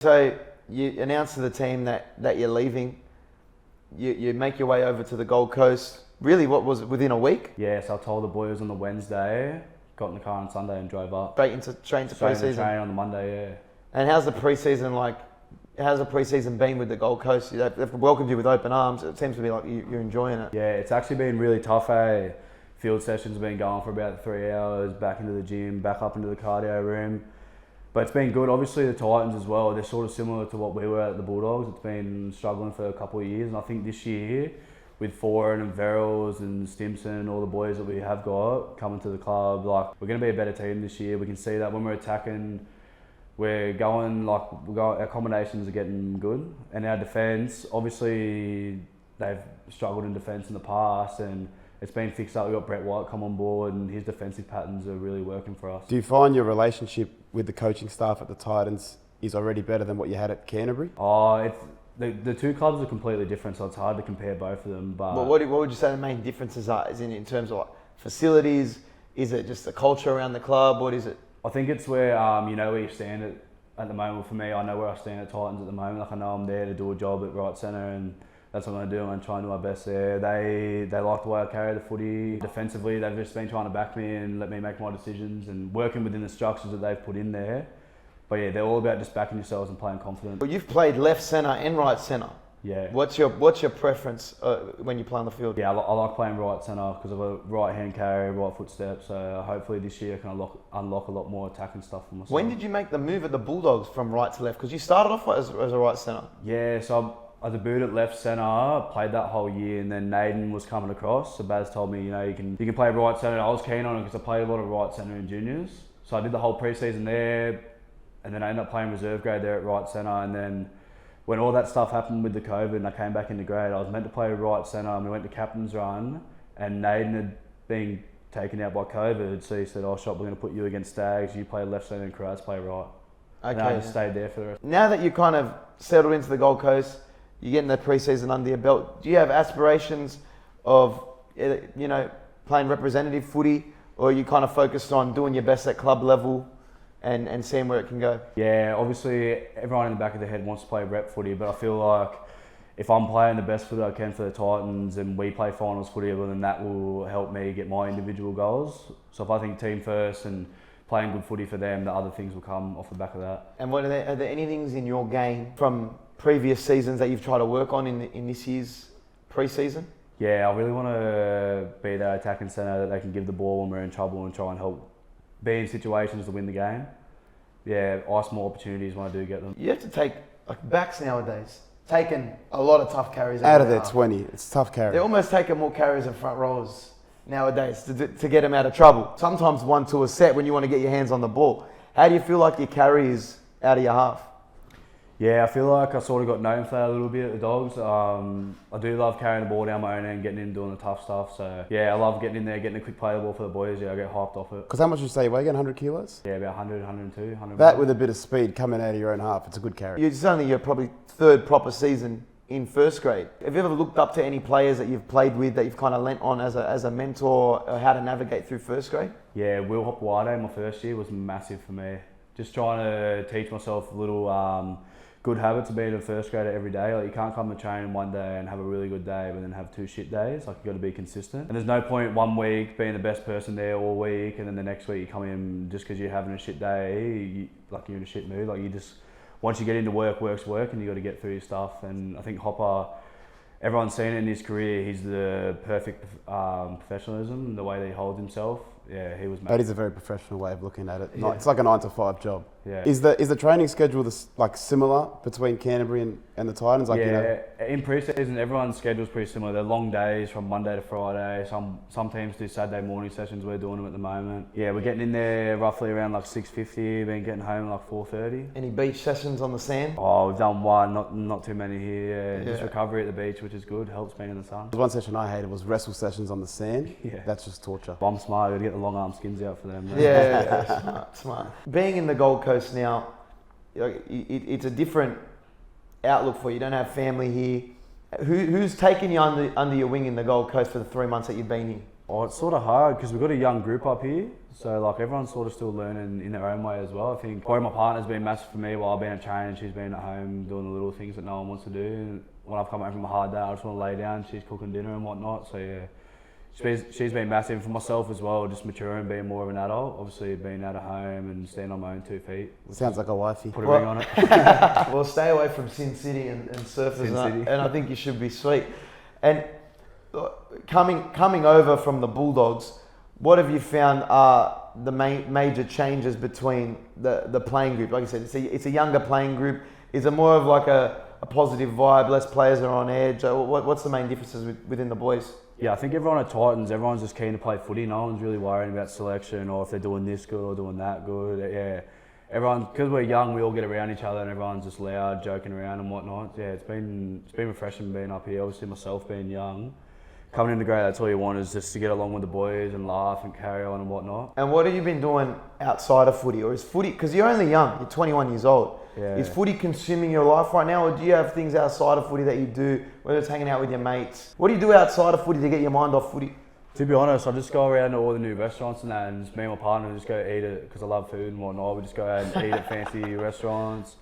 So you announced to the team that you're leaving. You make your way over to the Gold Coast. Really, what was it, within a week? Yeah, so I told the boys on the Wednesday, got in the car on Sunday and drove up. Straight into pre-season? Train on the Monday, yeah. And how's the pre-season like? How's the pre-season been with the Gold Coast? They've welcomed you with open arms. It seems to be like you're enjoying it. Yeah, it's actually been really tough, eh? Field sessions have been going for about 3 hours, back into the gym, back up into the cardio room. But it's been good. Obviously the Titans as well, they're sort of similar to what we were at the Bulldogs. It's been struggling for a couple of years, and I think this year, with Foran and Verrills and Stimson, all the boys that we have got coming to the club, like, we're going to be a better team this year. We can see that when we're attacking, our combinations are getting good, and our defence, obviously they've struggled in defence in the past, and it's been fixed up. We've got Brett White come on board, and his defensive patterns are really working for us. Do you find your relationship with the coaching staff at the Titans is already better than what you had at Canterbury? The two clubs are completely different, so it's hard to compare both of them. But what would you say the main differences are? Is in terms of like facilities? Is it just the culture around the club? What is it? I think it's where you know where you stand at the moment. For me, I know where I stand at Titans at the moment. Like, I know I'm there to do a job at right centre, and that's what I'm going to do. I'm going to try and do my best there. They like the way I carry the footy. Defensively, they've just been trying to back me and let me make my decisions and working within the structures that they've put in there. But yeah, they're all about just backing yourselves and playing confident. Well, you've played left centre and right centre. Yeah. What's your preference when you play on the field? Yeah, I like playing right centre because of a right hand carry, right foot step. So hopefully this year I can unlock a lot more attacking stuff for myself. When did you make the move at the Bulldogs from right to left? Because you started off as a right centre. Yeah, so I debuted at left centre, played that whole year, and then Naden was coming across. So Baz told me, you know, you can play right centre. I was keen on it because I played a lot of right centre in juniors. So I did the whole pre-season there, and then I ended up playing reserve grade there at right centre, and then when all that stuff happened with the COVID and I came back into grade, I was meant to play right centre, and we went to captain's run, and Naden had been taken out by COVID, so he said, "Oh, Schoupp, we're going to put you against Stags, you play left centre and Karaz play right." Okay. And I just stayed there for the rest. Now that you kind of settled into the Gold Coast, you're getting the pre-season under your belt, do you have aspirations of, you know, playing representative footy, or are you kind of focused on doing your best at club level and seeing where it can go? Yeah, obviously everyone in the back of their head wants to play rep footy, but I feel like if I'm playing the best footy I can for the Titans and we play finals footy, well, then that will help me get my individual goals. So if I think team first and playing good footy for them, the other things will come off the back of that. And are there any things in your game from previous seasons that you've tried to work on in this year's pre-season? Yeah, I really want to be that attacking centre that they can give the ball when we're in trouble and try and help be in situations to win the game. Yeah, ice more opportunities when I do get them. You have to take, like, backs nowadays, taking a lot of tough carries out of their 20. It's tough carry. They're almost taking more carries than front rowers nowadays to get them out of trouble. Sometimes 1-2 a set when you want to get your hands on the ball. How do you feel like your carry is out of your half? Yeah, I feel like I sort of got known for that a little bit at the Dogs. I do love carrying the ball down my own end, getting in and doing the tough stuff. So yeah, I love getting in there, getting a quick play the ball for the boys. Yeah, I get hyped off it. Because how much would you say you weigh again? 100 kilos? Yeah, about 100, 102, 100. That with a bit of speed coming out of your own half, it's a good carry. It's only your probably third proper season in first grade. Have you ever looked up to any players that you've played with that you've kind of lent on as a mentor, or how to navigate through first grade? Yeah, Will Hopwade, my first year, was massive for me. Just trying to teach myself a little good habits of being a first grader every day. Like, you can't come to training one day and have a really good day but then have 2 shit days. Like, you got to be consistent. And there's no point one week being the best person there all week and then the next week you come in just because you're having a shit day, you're in a shit mood. Like, you just, once you get into work and you got to get through your stuff. And I think Hopper, everyone's seen it in his career, he's the perfect professionalism, the way that he holds himself. Yeah, he was mad. That is a very professional way of looking at it. Yeah. It's like a 9-to-5 job. Yeah. Is the training schedule similar between Canterbury and the Titans? Like, yeah, you know, in pre-season everyone's schedule's pretty similar. They're long days from Monday to Friday. Some teams do Saturday morning sessions. We're doing them at the moment. Yeah, we're getting in there roughly around like 6:50. Been getting home like 4:30. Any beach sessions on the sand? Oh, we've done one. Not too many here. Yeah. Just recovery at the beach, which is good. Helps being in the sun. One session I hated was wrestle sessions on the sand. Yeah, that's just torture. I'm smart. Gotta get the long arm skins out for them. Yeah, smart. Being in the Gold Coast now, it's a different outlook for you. You don't have family here. Who's taken you under your wing in the Gold Coast for the 3 months that you've been here? Oh, it's sort of hard because we've got a young group up here. So like everyone's sort of still learning in their own way as well. I think probably my partner's been massive for me while I've been at training. She's been at home doing the little things that no one wants to do. And when I've come home from a hard day, I just want to lay down. She's cooking dinner and whatnot. So yeah, she's been massive for myself as well, just maturing, being more of an adult. Obviously being out of home and standing on my own 2 feet. Sounds like a wifey. Put a ring on it. Well, stay away from Sin City and surfers, Sin City. and I think you should be sweet. And coming over from the Bulldogs, what have you found are the major changes between the playing group? Like I said, it's a younger playing group. Is it more of like a positive vibe, less players are on edge? What's the main differences within the boys? Yeah, I think everyone at Titans, everyone's just keen to play footy. No one's really worrying about selection or if they're doing this good or doing that good. Yeah, everyone, because we're young, we all get around each other and everyone's just loud, joking around and whatnot. Yeah, it's been refreshing being up here. Obviously myself being young, coming into grade, that's all you want is just to get along with the boys and laugh and carry on and whatnot. And what have you been doing outside of footy? Or is footy, because you're only young, you're 21 years old. Yeah. Is footy consuming your life right now, or do you have things outside of footy that you do, whether it's hanging out with your mates? What do you do outside of footy to get your mind off footy? To be honest, I just go around to all the new restaurants and that, and just me and my partner just go eat it because I love food and whatnot. We just go out and eat at fancy restaurants,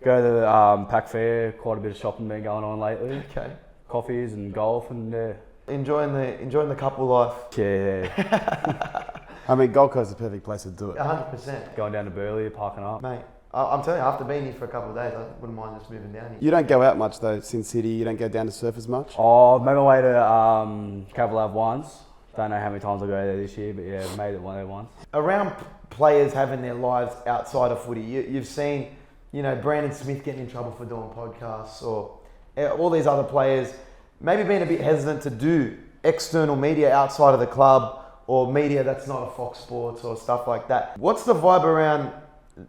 go to the Pack Fair, quite a bit of shopping been going on lately. Okay. Coffees and golf and yeah. Enjoying the couple life. Yeah. I mean, Gold Coast is the perfect place to do it. 100%. Going down to Burleigh, parking up. Mate, I'm telling you, after being here for a couple of days, I wouldn't mind just moving down here. You don't go out much though, Sin City. You don't go down to surf as much. Oh, I've made my way to Cavalab once. Don't know how many times I'll go there this year, but yeah, made it one there once. Around players having their lives outside of footy, you've seen, Brandon Smith getting in trouble for doing podcasts, or all these other players maybe being a bit hesitant to do external media outside of the club, or media that's not a Fox Sports or stuff like that. What's the vibe around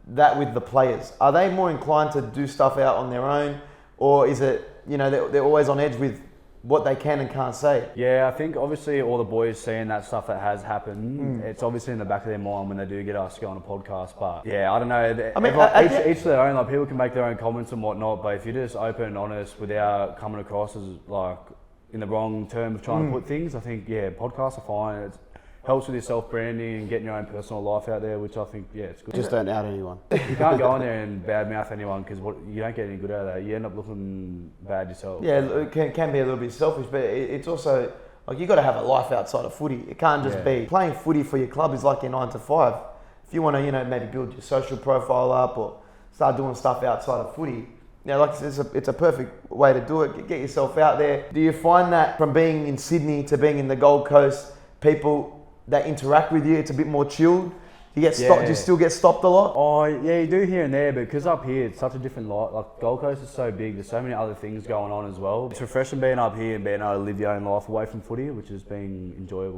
that with the players? Are they more inclined to do stuff out on their own, or is it, they're always on edge with what they can and can't say? Yeah, I think obviously all the boys seeing that stuff that has happened, it's obviously in the back of their mind when they do get asked to go on a podcast. But yeah, I don't know. I mean, each their own. Like people can make their own comments and whatnot, but if you're just open and honest without coming across as like in the wrong term of trying to put things, I think podcasts are fine. It helps with your self-branding and getting your own personal life out there, which I think, it's good. Just don't out anyone. You can't go in there and badmouth anyone because you don't get any good out of that. You end up looking bad yourself. Yeah, it can be a little bit selfish, but it's also like you got to have a life outside of footy. It can't just be playing footy for your club is like your 9 to 5. If you want to, maybe build your social profile up or start doing stuff outside of footy, like it's a perfect way to do it. Get yourself out there. Do you find that from being in Sydney to being in the Gold Coast, people that interact with you, it's a bit more chilled? You get stopped. Do you still get stopped a lot? Oh yeah, you do here and there, but because up here it's such a different life. Like Gold Coast is so big, there's so many other things going on as well. It's refreshing being up here and being able to live your own life away from footy, which has been enjoyable.